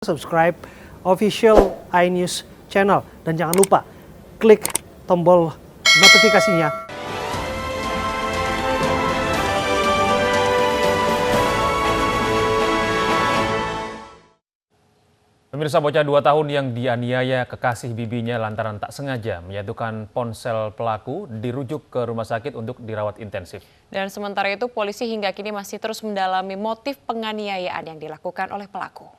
subscribe official iNews channel. Dan jangan lupa klik tombol notifikasinya. Pemirsa, bocah 2 tahun yang dianiaya kekasih bibinya lantaran tak sengaja menyatukan ponsel pelaku dirujuk ke rumah sakit untuk dirawat intensif. Dan sementara itu polisi hingga kini masih terus mendalami motif penganiayaan yang dilakukan oleh pelaku.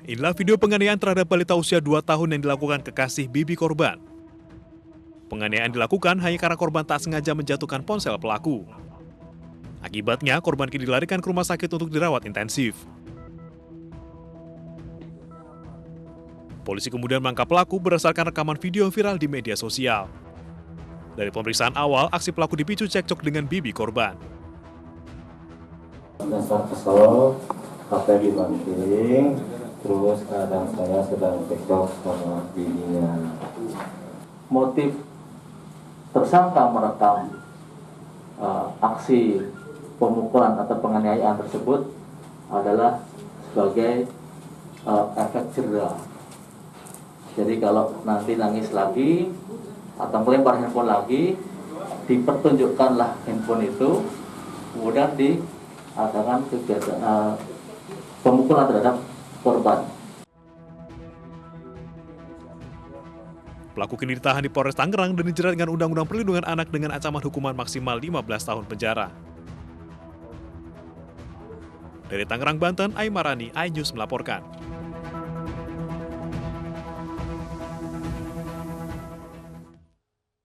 Inilah video penganiayaan terhadap balita usia 2 tahun yang dilakukan kekasih bibi korban. Penganiayaan dilakukan hanya karena korban tak sengaja menjatuhkan ponsel pelaku. Akibatnya, korban kini dilarikan ke rumah sakit untuk dirawat intensif. Polisi kemudian menangkap pelaku berdasarkan rekaman video viral di media sosial. Dari pemeriksaan awal, aksi pelaku dipicu cekcok dengan bibi korban. Dasar kesel, HP dibanting, terus kadang saya sedang cekcok sama bibinya. Motif tersangka merekam aksi pemukulan atau penganiayaan tersebut adalah sebagai efek jerah. Jadi kalau nanti nangis lagi atau melempar handphone lagi, dipertunjukkanlah handphone itu, kemudian diadakan kegiatan pemukulan terhadap korban. Pelaku kini ditahan di Polres Tangerang dan dijerat dengan Undang-Undang Perlindungan Anak dengan ancaman hukuman maksimal 15 tahun penjara. Dari Tangerang, Banten, Aimarani, iNews melaporkan.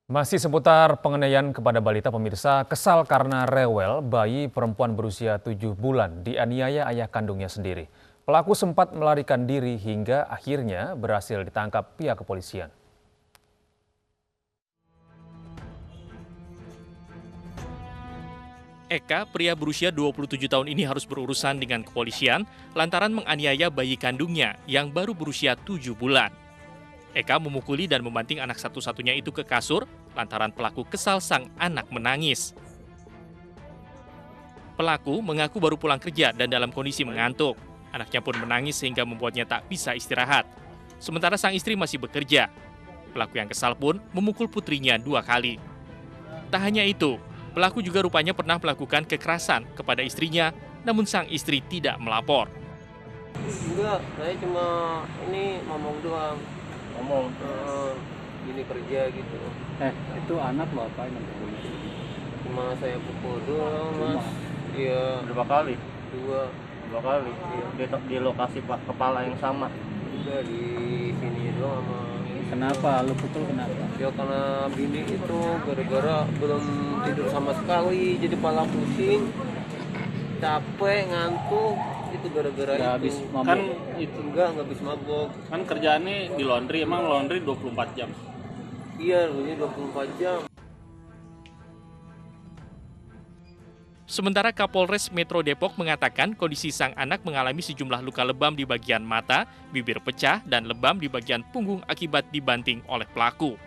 Masih seputar penganiayaan kepada balita, pemirsa, kesal karena rewel bayi perempuan berusia 7 bulan dianiaya ayah kandungnya sendiri. Pelaku sempat melarikan diri hingga akhirnya berhasil ditangkap pihak kepolisian. Eka, pria berusia 27 tahun ini harus berurusan dengan kepolisian lantaran menganiaya bayi kandungnya yang baru berusia 7 bulan. Eka memukuli dan membanting anak satu-satunya itu ke kasur lantaran pelaku kesal sang anak menangis. Pelaku mengaku baru pulang kerja dan dalam kondisi mengantuk. Anaknya pun menangis sehingga membuatnya tak bisa istirahat. Sementara sang istri masih bekerja. Pelaku yang kesal pun memukul putrinya 2 kali. Tak hanya itu, pelaku juga rupanya pernah melakukan kekerasan kepada istrinya, namun sang istri tidak melapor. Enggak, saya cuma ini ngomong doang. Ngomong? Gini kerja gitu. Itu anak lo apain? Cuma saya pukul doang, Mas. Iya. Berapa kali? 2 kali? Iya. Di lokasi kepala yang sama? Udah di sini doang sama. Kenapa? Lu pukul kenapa? Ya karena bini itu gara-gara belum tidur sama sekali, jadi kepala pusing, capek, ngantuk, itu gara-gara itu. Habis mabuk. Kan itu enggak habis mabuk. Kan kerjaannya di laundry, emang laundry 24 jam? Iya, ini 24 jam. Sementara Kapolres Metro Depok mengatakan kondisi sang anak mengalami sejumlah luka lebam di bagian mata, bibir pecah, dan lebam di bagian punggung akibat dibanting oleh pelaku.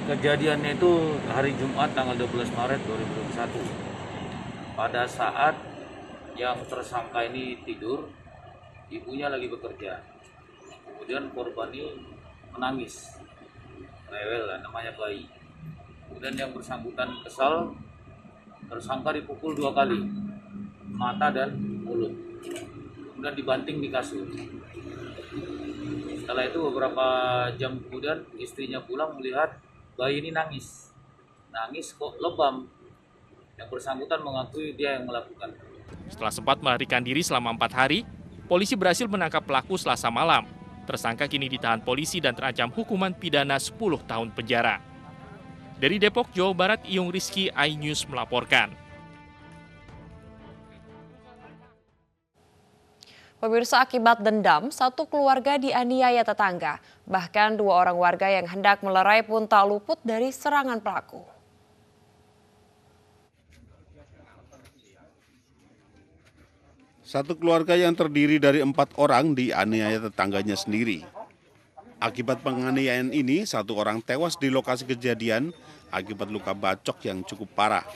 Kejadiannya itu hari Jumat tanggal 12 Maret 2021. Pada saat yang tersangka ini tidur, ibunya lagi bekerja. Kemudian korban ini menangis, rewel lah, namanya bayi. Kemudian yang bersangkutan kesal, tersangka dipukul 2 kali, mata dan mulut. Kemudian dibanting di kasur. Setelah itu beberapa jam kemudian istrinya pulang melihat bayi ini nangis. Nangis kok lebam. Yang bersangkutan mengakui dia yang melakukan. Setelah sempat melarikan diri selama 4 hari, polisi berhasil menangkap pelaku Selasa malam. Tersangka kini ditahan polisi dan terancam hukuman pidana 10 tahun penjara. Dari Depok, Jawa Barat, Iyung Rizky, iNews melaporkan. Pemirsa, akibat dendam, satu keluarga dianiaya tetangga. Bahkan 2 orang warga yang hendak melerai pun tak luput dari serangan pelaku. Satu keluarga yang terdiri dari 4 orang dianiaya tetangganya sendiri. Akibat penganiayaan ini, 1 orang tewas di lokasi kejadian akibat luka bacok yang cukup parah.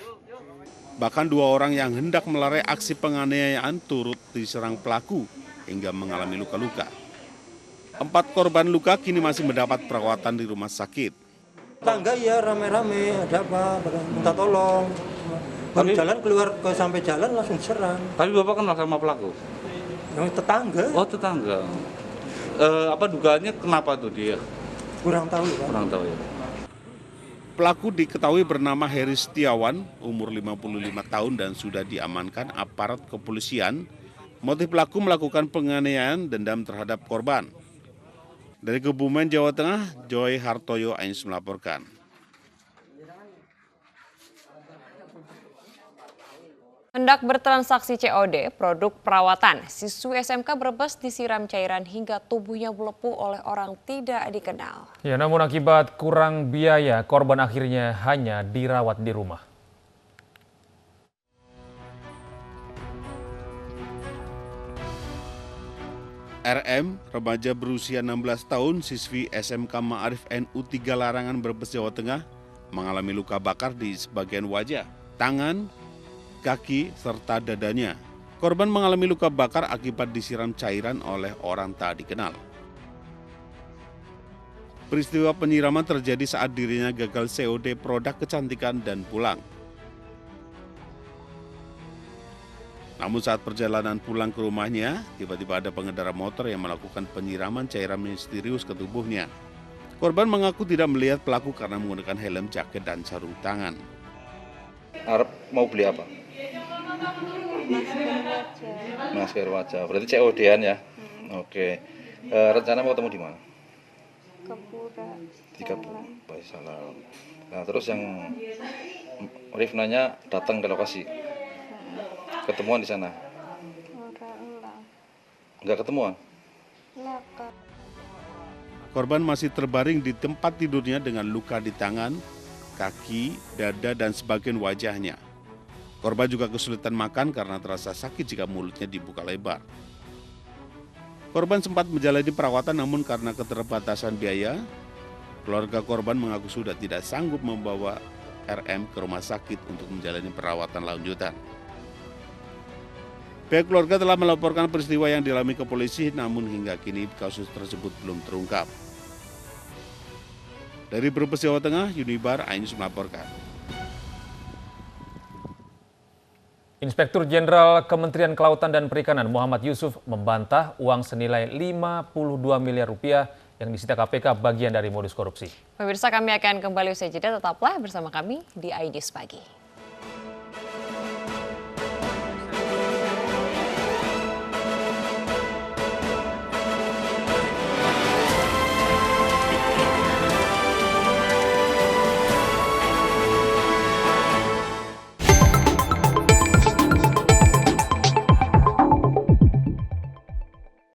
Bahkan 2 orang yang hendak melerai aksi penganiayaan turut diserang pelaku hingga mengalami luka-luka. 4 korban luka kini masih mendapat perawatan di rumah sakit. Tangga ya rame-rame, ada apa, minta tolong. Baru jalan keluar sampai jalan langsung serang. Tapi Bapak kenal sama pelaku? Yang tetangga. Oh, tetangga. Apa dugaannya kenapa tuh dia? Kurang tahu Pak. Kurang tahu ya. Pelaku diketahui bernama Heri Setiawan, umur 55 tahun dan sudah diamankan aparat kepolisian. Motif pelaku melakukan penganiayaan dendam terhadap korban. Dari Kebumen, Jawa Tengah, Joy Hartoyo Ains melaporkan. Hendak bertransaksi COD, produk perawatan, siswi SMK Brebes disiram cairan hingga tubuhnya melepuh oleh orang tidak dikenal. Ya, namun akibat kurang biaya, korban akhirnya hanya dirawat di rumah. RM, remaja berusia 16 tahun, siswi SMK Ma'arif NU 3 Larangan Brebes, Jawa Tengah, mengalami luka bakar di sebagian wajah, tangan, kaki, serta dadanya. Korban mengalami luka bakar akibat disiram cairan oleh orang tak dikenal. Peristiwa penyiraman terjadi saat dirinya gagal COD produk kecantikan dan pulang. Namun saat perjalanan pulang ke rumahnya, tiba-tiba ada pengendara motor yang melakukan penyiraman cairan misterius ke tubuhnya. Korban mengaku tidak melihat pelaku karena menggunakan helm, jaket, dan sarung tangan. Arab mau beli apa? Masker wajah. Berarti COD-an ya? Oke. Rencana mau ketemu di mana? Di Kapura. Baik, salam. Nah, terus yang Rifnanya datang ke lokasi. Ketemuan di sana? Enggak ketemuan? Korban masih terbaring di tempat tidurnya dengan luka di tangan, kaki, dada, dan sebagian wajahnya. Korban juga kesulitan makan karena terasa sakit jika mulutnya dibuka lebar. Korban sempat menjalani perawatan namun karena keterbatasan biaya, keluarga korban mengaku sudah tidak sanggup membawa RM ke rumah sakit untuk menjalani perawatan lanjutan. Pihak keluarga telah melaporkan peristiwa yang dialami ke polisi, namun hingga kini kasus tersebut belum terungkap. Dari Brebes, Jawa Tengah, Yunibar Ainus melaporkan. Inspektur Jenderal Kementerian Kelautan dan Perikanan Muhammad Yusuf membantah uang senilai 52 miliar rupiah yang disita KPK bagian dari modus korupsi. Pemirsa, kami akan kembali usai jeda, tetaplah bersama kami di iNews Pagi.